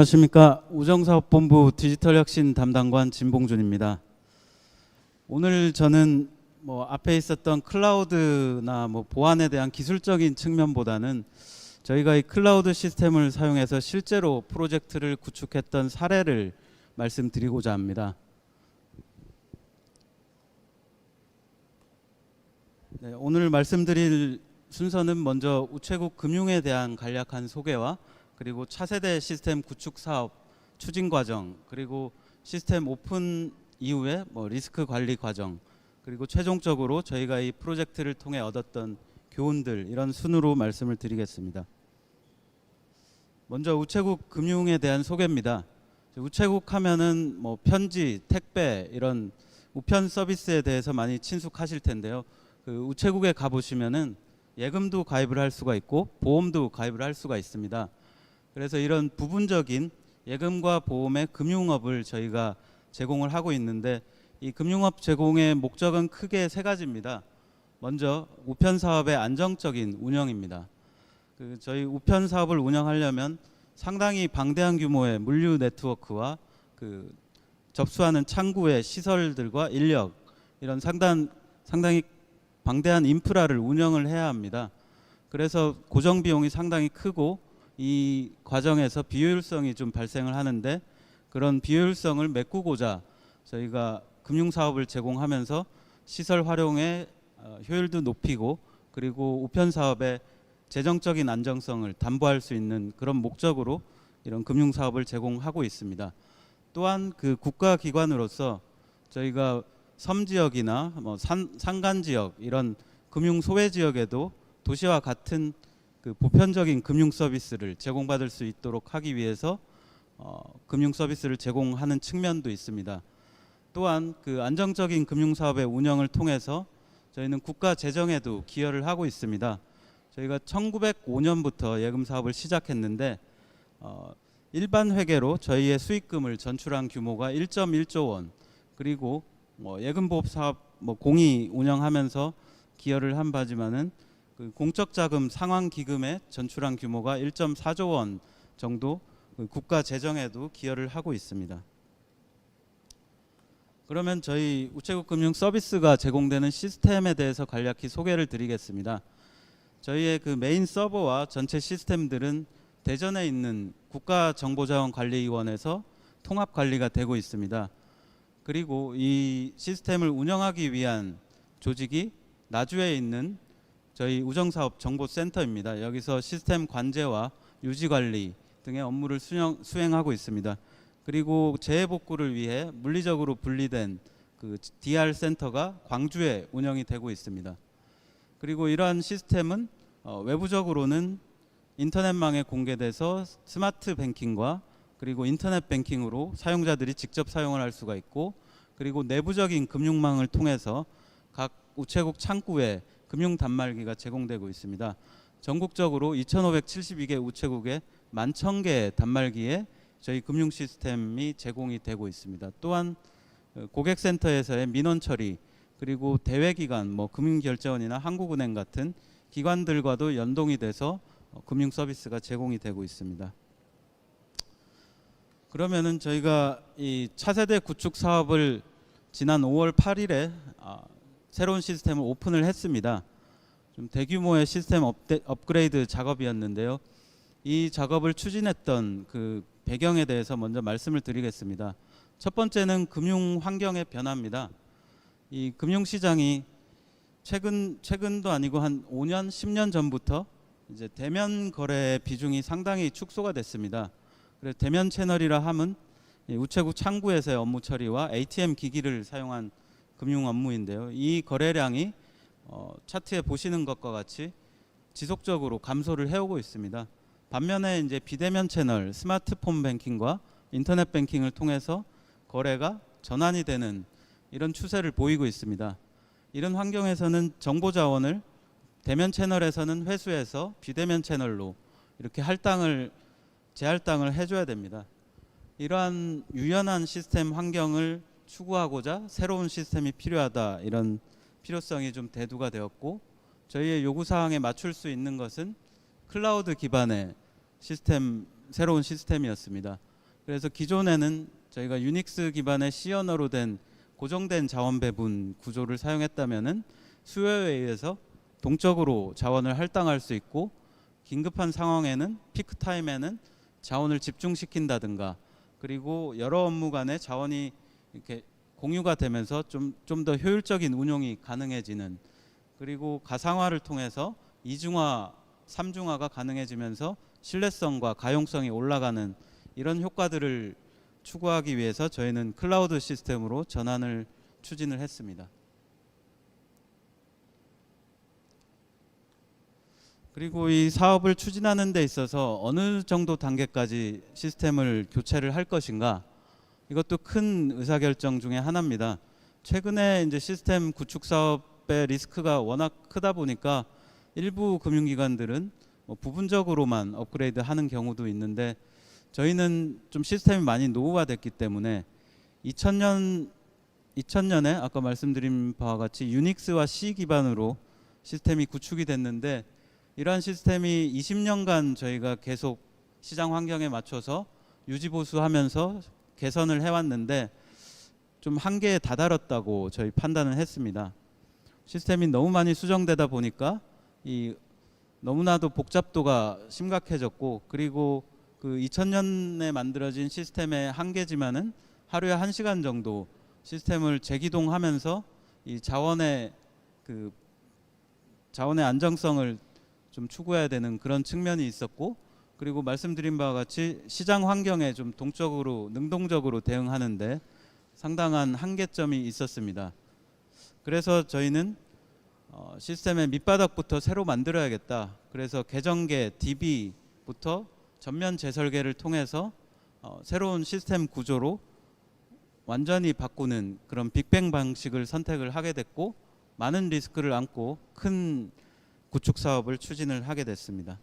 안녕하십니까. 우정사업본부 디지털혁신 담당관 진봉준입니다. 오늘 저는 앞에 있었던 클라우드나 보안에 대한 기술적인 측면보다는 저희가 이 클라우드 시스템을 사용해서 실제로 프로젝트를 구축했던 사례를 말씀드리고자 합니다. 네, 오늘 말씀드릴 순서는 먼저 우체국 금융에 대한 간략한 소개와 그리고 차세대 시스템 구축 사업 추진 과정, 그리고 시스템 오픈 이후에 리스크 관리 과정, 그리고 최종적으로 저희가 이 프로젝트를 통해 얻었던 교훈들, 이런 순으로 말씀을 드리겠습니다. 먼저 우체국 금융에 대한 소개입니다. 우체국 하면은 편지, 택배 이런 우편 서비스에 대해서 많이 친숙하실 텐데요. 그 우체국에 가보시면은 예금도 가입을 할 수가 있고 보험도 가입을 할 수가 있습니다. 그래서 이런 부분적인 예금과 보험의 금융업을 저희가 제공을 하고 있는데, 이 금융업 제공의 목적은 크게 세 가지입니다. 먼저 우편 사업의 안정적인 운영입니다. 저희 우편 사업을 운영하려면 상당히 방대한 규모의 물류 네트워크와 접수하는 창구의 시설들과 인력, 이런 상당히 방대한 인프라를 운영을 해야 합니다. 그래서 고정 비용이 상당히 크고 이 과정에서 비효율성이 좀 발생을 하는데, 그런 비효율성을 메꾸고자 저희가 금융사업을 제공하면서 시설 활용의 효율도 높이고, 그리고 우편 사업의 재정적인 안정성을 담보할 수 있는 그런 목적으로 이런 금융사업을 제공하고 있습니다. 또한 그 국가기관으로서 저희가 섬지역이나 산간지역, 이런 금융 소외 지역에도 도시와 같은 보편적인 금융 서비스를 제공받을 수 있도록 하기 위해서 금융 서비스를 제공하는 측면도 있습니다. 또한 안정적인 금융 사업의 운영을 통해서 저희는 국가 재정에도 기여를 하고 있습니다. 저희가 1905년부터 예금 사업을 시작했는데 일반 회계로 저희의 수익금을 전출한 규모가 1.1조 원, 그리고 예금 보험 사업 공이 운영하면서 기여를 한 바지만은 공적 자금 상환 기금에 전출한 규모가 1.4조 원 정도 국가 재정에도 기여를 하고 있습니다. 그러면 저희 우체국 금융 서비스가 제공되는 시스템에 대해서 간략히 소개를 드리겠습니다. 저희의 메인 서버와 전체 시스템들은 대전에 있는 국가정보자원관리원에서 통합 관리가 되고 있습니다. 그리고 이 시스템을 운영하기 위한 조직이 나주에 있는 저희 우정사업정보센터입니다. 여기서 시스템 관제와 유지관리 등의 업무를 수행하고 있습니다. 그리고 재해복구를 위해 물리적으로 분리된 DR 센터가 광주에 운영이 되고 있습니다. 그리고 이러한 시스템은 외부적으로는 인터넷망에 공개돼서 스마트 뱅킹과 그리고 인터넷 뱅킹으로 사용자들이 직접 사용을 할 수가 있고, 그리고 내부적인 금융망을 통해서 각 우체국 창구에 금융 단말기가 제공되고 있습니다. 전국적으로 2,572개 우체국에 11,000개 단말기에 저희 금융 시스템이 제공이 되고 있습니다. 또한 고객센터에서의 민원 처리, 그리고 대외기관, 금융결제원이나 한국은행 같은 기관들과도 연동이 돼서 금융 서비스가 제공이 되고 있습니다. 그러면은 저희가 이 차세대 구축 사업을 지난 5월 8일에 새로운 시스템을 오픈을 했습니다. 좀 대규모의 시스템 업그레이드 작업이었는데요. 이 작업을 추진했던 배경에 대해서 먼저 말씀을 드리겠습니다. 첫 번째는 금융 환경의 변화입니다. 이 금융시장이 최근도 아니고 한 5년, 10년 전부터 이제 대면 거래의 비중이 상당히 축소가 됐습니다. 그래서 대면 채널이라 함은 우체국 창구에서의 업무 처리와 ATM 기기를 사용한 금융 업무인데요. 이 거래량이 차트에 보시는 것과 같이 지속적으로 감소를 해오고 있습니다. 반면에 이제 비대면 채널, 스마트폰 뱅킹과 인터넷 뱅킹을 통해서 거래가 전환이 되는 이런 추세를 보이고 있습니다. 이런 환경에서는 정보 자원을 대면 채널에서는 회수해서 비대면 채널로 이렇게 재할당을 해줘야 됩니다. 이러한 유연한 시스템 환경을 추구하고자 새로운 시스템이 필요하다, 이런 필요성이 좀 대두가 되었고, 저희의 요구사항에 맞출 수 있는 것은 클라우드 기반의 새로운 시스템이었습니다. 그래서 기존에는 저희가 유닉스 기반의 C 언어로 된 고정된 자원 배분 구조를 사용했다면은 수요에 의해서 동적으로 자원을 할당할 수 있고, 긴급한 상황에는 피크 타임에는 자원을 집중시킨다든가, 그리고 여러 업무 간에 자원이 이렇게 공유가 되면서 좀 더 효율적인 운용이 가능해지는, 그리고 가상화를 통해서 이중화, 삼중화가 가능해지면서 신뢰성과 가용성이 올라가는 이런 효과들을 추구하기 위해서 저희는 클라우드 시스템으로 전환을 추진을 했습니다. 그리고 이 사업을 추진하는 데 있어서 어느 정도 단계까지 시스템을 교체를 할 것인가, 이것도 큰 의사결정 중에 하나입니다. 최근에 이제 시스템 구축 사업의 리스크가 워낙 크다 보니까 일부 금융기관들은 뭐 부분적으로만 업그레이드 하는 경우도 있는데, 저희는 좀 시스템이 많이 노후화됐기 때문에 2000년에 아까 말씀드린 바와 같이 유닉스와 C 기반으로 시스템이 구축이 됐는데, 이러한 시스템이 20년간 저희가 계속 시장 환경에 맞춰서 유지보수하면서 개선을 해왔는데 좀 한계에 다다랐다고 저희 판단을 했습니다. 시스템이 너무 많이 수정되다 보니까 이 너무나도 복잡도가 심각해졌고, 그리고 그 2000년에 만들어진 시스템의 한계지만은 하루에 1시간 정도 시스템을 재기동하면서 이 자원의 안정성을 좀 추구해야 되는 그런 측면이 있었고, 그리고 말씀드린 바와 같이 시장 환경에 좀 동적으로 능동적으로 대응하는데 상당한 한계점이 있었습니다. 그래서 저희는 시스템의 밑바닥부터 새로 만들어야겠다. 그래서 계정계 DB부터 전면 재설계를 통해서 새로운 시스템 구조로 완전히 바꾸는 그런 빅뱅 방식을 선택을 하게 됐고, 많은 리스크를 안고 큰 구축 사업을 추진을 하게 됐습니다.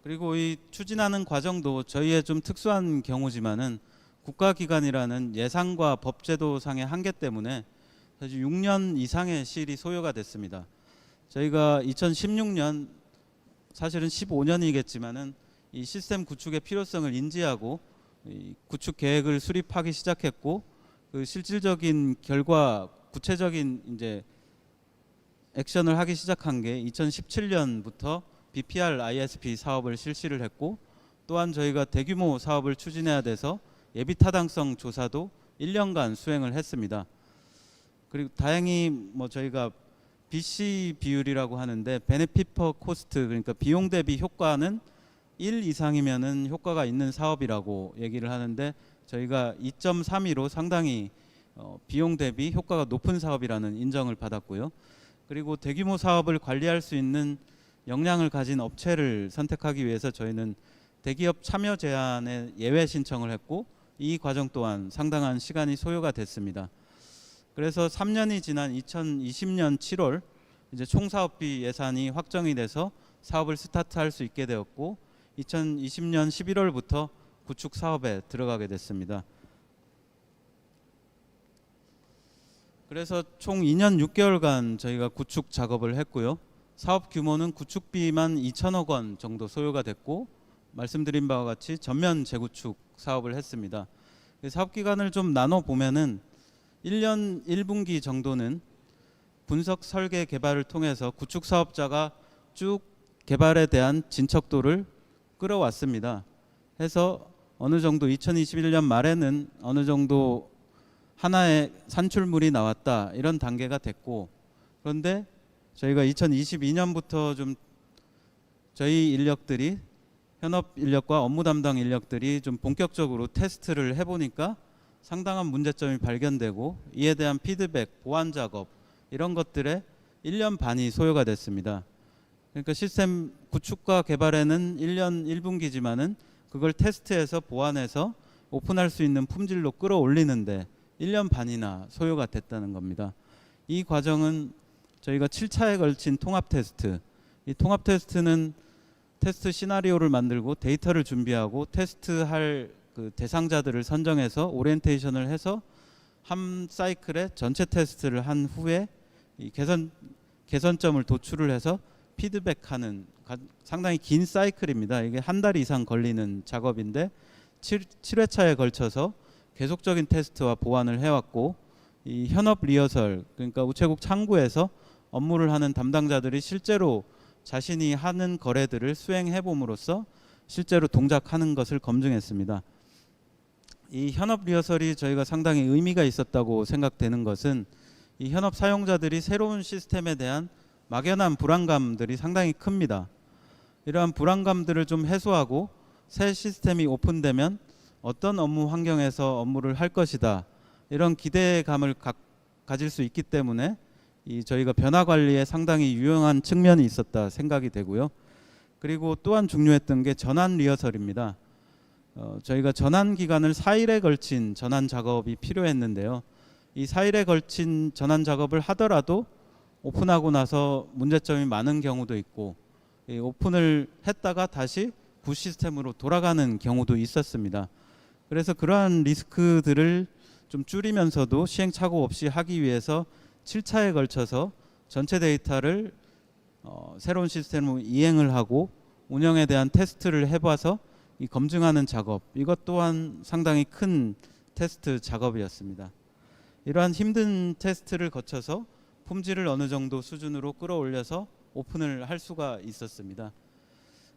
그리고 이 추진하는 과정도 저희의 좀 특수한 경우지만은 국가기관이라는 예산과 법제도상의 한계 때문에 사실 6년 이상의 시일이 소요가 됐습니다. 저희가 2016년, 사실은 15년이겠지만은 이 시스템 구축의 필요성을 인지하고 이 구축 계획을 수립하기 시작했고, 그 실질적인 결과, 구체적인 이제 액션을 하기 시작한 게 2017년부터 BPR ISP 사업을 실시를 했고, 또한 저희가 대규모 사업을 추진해야 돼서 예비 타당성 조사도 1년간 수행을 했습니다. 그리고 다행히 뭐 저희가 BC 비율이라고 하는데 베네핏 퍼 코스트, 그러니까 비용 대비 효과는 1 이상이면은 효과가 있는 사업이라고 얘기를 하는데, 저희가 2.32로 상당히 비용 대비 효과가 높은 사업이라는 인정을 받았고요. 그리고 대규모 사업을 관리할 수 있는 역량을 가진 업체를 선택하기 위해서 저희는 대기업 참여 제한에 예외 신청을 했고, 이 과정 또한 상당한 시간이 소요가 됐습니다. 그래서 3년이 지난 2020년 7월 이제 총사업비 예산이 확정이 돼서 사업을 스타트할 수 있게 되었고, 2020년 11월부터 구축 사업에 들어가게 됐습니다. 그래서 총 2년 6개월간 저희가 구축 작업을 했고요. 사업 규모는 구축비만 2천억 원 정도 소요가 됐고, 말씀드린 바와 같이 전면 재구축 사업을 했습니다. 사업 기간을 좀 나눠 보면은 1년 1분기 정도는 분석 설계 개발을 통해서 구축 사업자가 쭉 개발에 대한 진척도를 끌어왔습니다. 해서 어느 정도 2021년 말에는 어느 정도 하나의 산출물이 나왔다, 이런 단계가 됐고, 그런데 저희가 2022년부터 좀 저희 인력들이, 현업 인력과 업무 담당 인력들이 좀 본격적으로 테스트를 해보니까 상당한 문제점이 발견되고, 이에 대한 피드백, 보완 작업, 이런 것들에 1년 반이 소요가 됐습니다. 그러니까 시스템 구축과 개발에는 1년 1분기지만은 그걸 테스트해서 보완해서 오픈할 수 있는 품질로 끌어올리는데 1년 반이나 소요가 됐다는 겁니다. 이 과정은 저희가 7차에 걸친 통합 테스트, 이 통합 테스트는 테스트 시나리오를 만들고 데이터를 준비하고 테스트할 그 대상자들을 선정해서 오리엔테이션을 해서 한 사이클에 전체 테스트를 한 후에 이 개선점을 도출을 해서 피드백하는 상당히 긴 사이클입니다. 이게 한 달 이상 걸리는 작업인데 7회차에 걸쳐서 계속적인 테스트와 보완을 해왔고, 이 현업 리허설, 그러니까 우체국 창구에서 업무를 하는 담당자들이 실제로 자신이 하는 거래들을 수행해 봄으로써 실제로 동작하는 것을 검증했습니다. 이 현업 리허설이 저희가 상당히 의미가 있었다고 생각되는 것은, 이 현업 사용자들이 새로운 시스템에 대한 막연한 불안감들이 상당히 큽니다. 이러한 불안감들을 좀 해소하고 새 시스템이 오픈되면 어떤 업무 환경에서 업무를 할 것이다, 이런 기대감을 가질 수 있기 때문에 저희가 변화 관리에 상당히 유용한 측면이 있었다 생각이 되고요. 그리고 또한 중요했던 게 전환 리허설입니다. 저희가 전환 기간을 4일에 걸친 전환 작업이 필요했는데요. 이 4일에 걸친 전환 작업을 하더라도 오픈하고 나서 문제점이 많은 경우도 있고, 오픈을 했다가 다시 구 시스템으로 돌아가는 경우도 있었습니다. 그래서 그러한 리스크들을 좀 줄이면서도 시행착오 없이 하기 위해서 7차에 걸쳐서 전체 데이터를 새로운 시스템으로 이행을 하고 운영에 대한 테스트를 해봐서 이 검증하는 작업, 이것 또한 상당히 큰 테스트 작업이었습니다. 이러한 힘든 테스트를 거쳐서 품질을 어느 정도 수준으로 끌어올려서 오픈을 할 수가 있었습니다.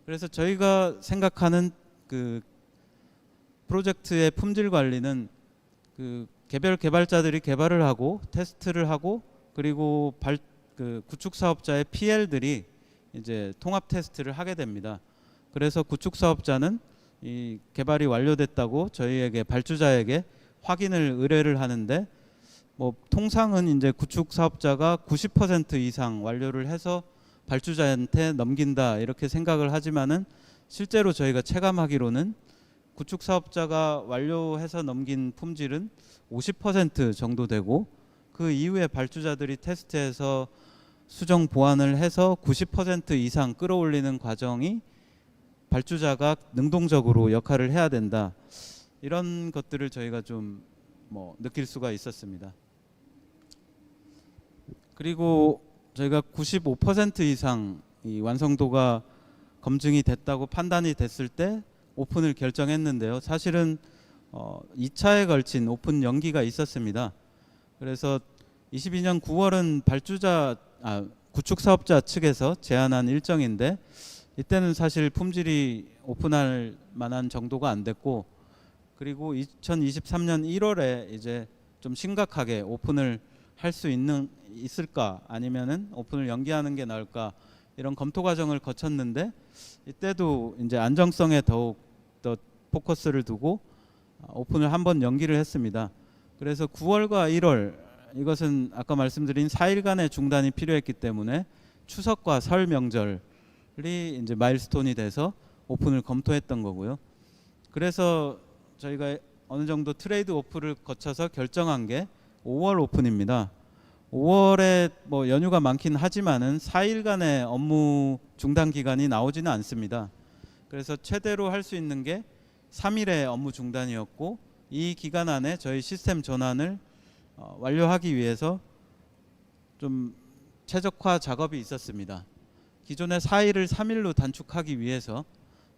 그래서 저희가 생각하는 그 프로젝트의 품질 관리는 개별 개발자들이 개발을 하고 테스트를 하고, 그리고 구축 사업자의 PL들이 이제 통합 테스트를 하게 됩니다. 그래서 구축 사업자는 이 개발이 완료됐다고 저희에게, 발주자에게 확인을 의뢰를 하는데, 통상은 이제 구축 사업자가 90% 이상 완료를 해서 발주자한테 넘긴다, 이렇게 생각을 하지만은 실제로 저희가 체감하기로는 구축 사업자가 완료해서 넘긴 품질은 50% 정도 되고, 그 이후에 발주자들이 테스트해서 수정 보완을 해서 90% 이상 끌어올리는 과정이 발주자가 능동적으로 역할을 해야 된다, 이런 것들을 저희가 좀 느낄 수가 있었습니다. 그리고 저희가 95% 이상 이 완성도가 검증이 됐다고 판단이 됐을 때 오픈을 결정했는데요. 사실은 2차에 걸친 오픈 연기가 있었습니다. 그래서 22년 9월은 구축 사업자 측에서 제안한 일정인데, 이때는 사실 품질이 오픈할 만한 정도가 안 됐고, 그리고 2023년 1월에 이제 좀 심각하게 오픈을 할 수 있을까, 아니면은 오픈을 연기하는 게 나을까, 이런 검토 과정을 거쳤는데, 이때도 이제 안정성에 더욱 더 포커스를 두고 오픈을 한번 연기를 했습니다. 그래서 9월과 1월, 이것은 아까 말씀드린 4일간의 중단이 필요했기 때문에 추석과 설 명절이 이제 마일스톤이 돼서 오픈을 검토했던 거고요. 그래서 저희가 어느 정도 트레이드 오프를 거쳐서 결정한 게 5월 오픈입니다. 5월에 연휴가 많긴 하지만은 4일간의 업무 중단 기간이 나오지는 않습니다. 그래서 최대로 할 수 있는 게 3일의 업무 중단이었고, 이 기간 안에 저희 시스템 전환을 완료하기 위해서 좀 최적화 작업이 있었습니다. 기존의 4일을 3일로 단축하기 위해서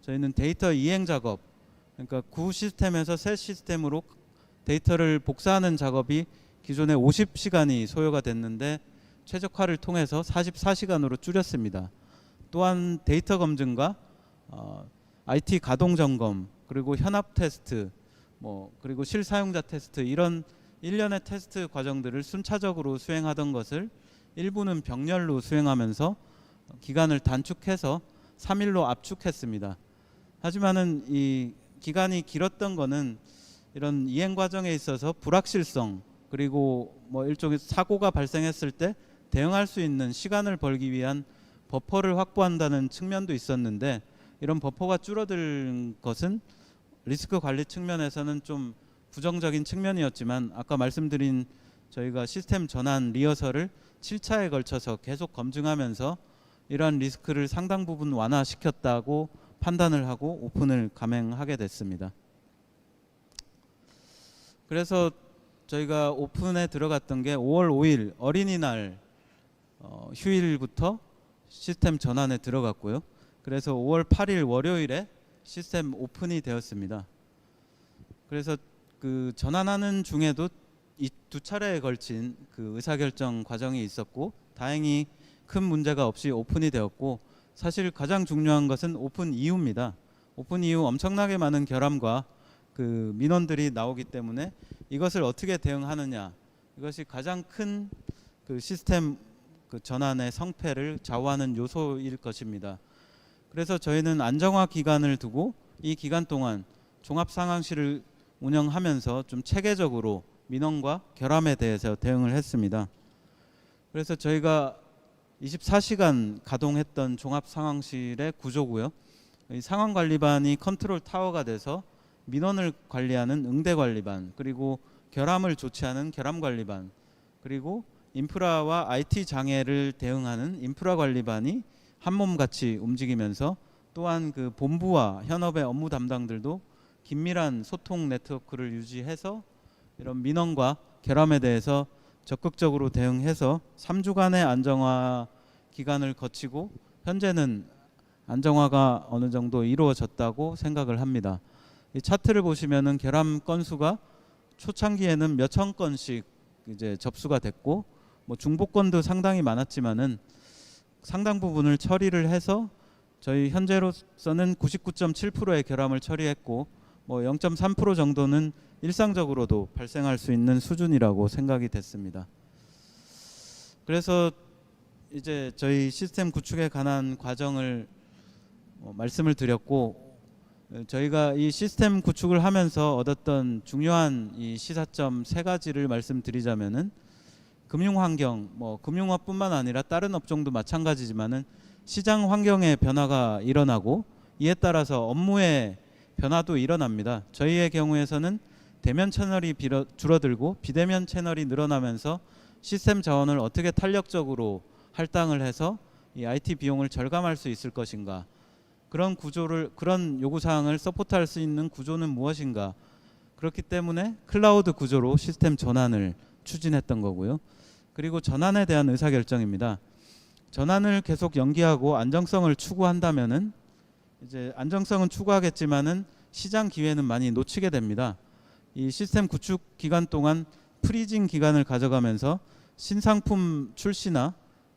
저희는 데이터 이행 작업, 그러니까 구 시스템에서 새 시스템으로 데이터를 복사하는 작업이 기존에 50시간이 소요가 됐는데 최적화를 통해서 44시간으로 줄였습니다. 또한 데이터 검증과 IT 가동 점검, 그리고 현압 테스트, 그리고 실사용자 테스트, 이런 일련의 테스트 과정들을 순차적으로 수행하던 것을 일부는 병렬로 수행하면서 기간을 단축해서 3일로 압축했습니다. 하지만은 이 기간이 길었던 거는 이런 이행 과정에 있어서 불확실성, 그리고 일종의 사고가 발생했을 때 대응할 수 있는 시간을 벌기 위한 버퍼를 확보한다는 측면도 있었는데, 이런 버퍼가 줄어든 것은 리스크 관리 측면에서는 좀 부정적인 측면이었지만, 아까 말씀드린 저희가 시스템 전환 리허설을 7차에 걸쳐서 계속 검증하면서 이러한 리스크를 상당 부분 완화시켰다고 판단을 하고 오픈을 감행하게 됐습니다. 그래서 저희가 오픈에 들어갔던 게 5월 5일 어린이날 휴일부터 시스템 전환에 들어갔고요. 그래서 5월 8일 월요일에 시스템 오픈이 되었습니다. 그래서 그 전환하는 중에도 이 두 차례에 걸친 그 의사결정 과정이 있었고, 다행히 큰 문제가 없이 오픈이 되었고, 사실 가장 중요한 것은 오픈 이후입니다. 오픈 이후 엄청나게 많은 결함과 그 민원들이 나오기 때문에 이것을 어떻게 대응하느냐, 이것이 가장 큰 그 시스템 그 전환의 성패를 좌우하는 요소일 것입니다. 그래서 저희는 안정화 기간을 두고 이 기간 동안 종합상황실을 운영하면서 좀 체계적으로 민원과 결함에 대해서 대응을 했습니다. 그래서 저희가 24시간 가동했던 종합상황실의 구조고요. 이 상황관리반이 컨트롤 타워가 돼서 민원을 관리하는 응대관리반, 그리고 결함을 조치하는 결함관리반, 그리고 인프라와 IT 장애를 대응하는 인프라관리반이 한몸같이 움직이면서, 또한 그 본부와 현업의 업무 담당들도 긴밀한 소통 네트워크를 유지해서 이런 민원과 결함에 대해서 적극적으로 대응해서 3주간의 안정화 기간을 거치고 현재는 안정화가 어느 정도 이루어졌다고 생각을 합니다. 이 차트를 보시면은 결함 건수가 초창기에는 몇천 건씩 이제 접수가 됐고, 뭐 중복건도 상당히 많았지만은 상당 부분을 처리를 해서 저희 현재로서는 99.7%의 결함을 처리했고, 뭐 0.3% 정도는 일상적으로도 발생할 수 있는 수준이라고 생각이 됐습니다. 그래서 이제 저희 시스템 구축에 관한 과정을 말씀을 드렸고, 저희가 이 시스템 구축을 하면서 얻었던 중요한 이 시사점 세 가지를 말씀드리자면은, 금융환경, 뭐 금융업뿐만 아니라 다른 업종도 마찬가지지만은 시장 환경의 변화가 일어나고 이에 따라서 업무의 변화도 일어납니다. 저희의 경우에서는 대면 채널이 줄어들고 비대면 채널이 늘어나면서 시스템 자원을 어떻게 탄력적으로 할당을 해서 이 IT 비용을 절감할 수 있을 것인가, 그런 구조를, 그런 요구사항을 서포트할 수 있는 구조는 무엇인가, 그렇기 때문에 클라우드 구조로 시스템 전환을 추진했던 거고요. 그리고 전환에 대한 의사결정입니다. 전환을 계속 연기하고 안정성을 추구한다면은, 이제 안정성은 추구하겠지만은 시장 기회는 많이 놓치게 됩니다. 이 시스템 구축 기간 동안 프리징 기간을 가져가면서 신상품 출시나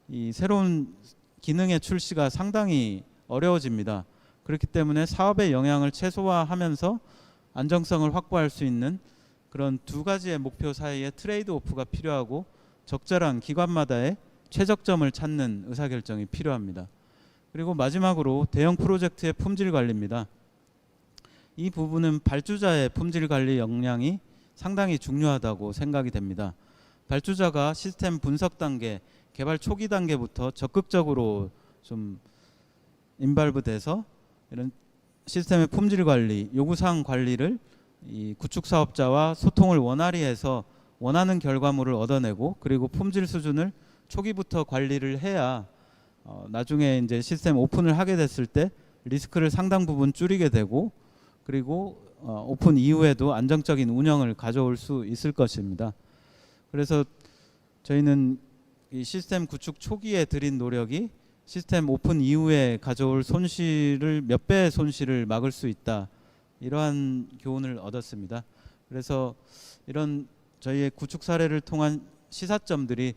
이 새로운 기능의 출시가 상당히 어려워집니다. 그렇기 때문에 사업의 영향을 최소화하면서 안정성을 확보할 수 있는 그런 두 가지의 목표 사이에 트레이드 오프가 필요하고, 적절한 기관마다의 최적점을 찾는 의사결정이 필요합니다. 그리고 마지막으로 대형 프로젝트의 품질 관리입니다. 이 부분은 발주자의 품질 관리 역량이 상당히 중요하다고 생각이 됩니다. 발주자가 시스템 분석 단계, 개발 초기 단계부터 적극적으로 좀 인발브돼서 이런 시스템의 품질 관리, 요구사항 관리를 이 구축 사업자와 소통을 원활히 해서 원하는 결과물을 얻어내고, 그리고 품질 수준을 초기부터 관리를 해야 나중에 이제 시스템 오픈을 하게 됐을 때 리스크를 상당 부분 줄이게 되고, 그리고 오픈 이후에도 안정적인 운영을 가져올 수 있을 것입니다. 그래서 저희는 이 시스템 구축 초기에 들인 노력이 시스템 오픈 이후에 가져올 손실을, 몇 배의 손실을 막을 수 있다, 이러한 교훈을 얻었습니다. 그래서 이런 저희의 구축 사례를 통한 시사점들이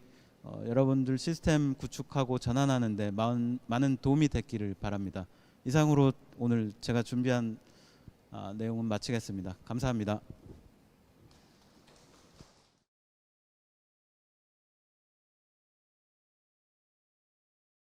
여러분들 시스템 구축하고 전환하는데 많은 도움이 됐기를 바랍니다. 이상으로 오늘 제가 준비한 내용은 마치겠습니다. 감사합니다.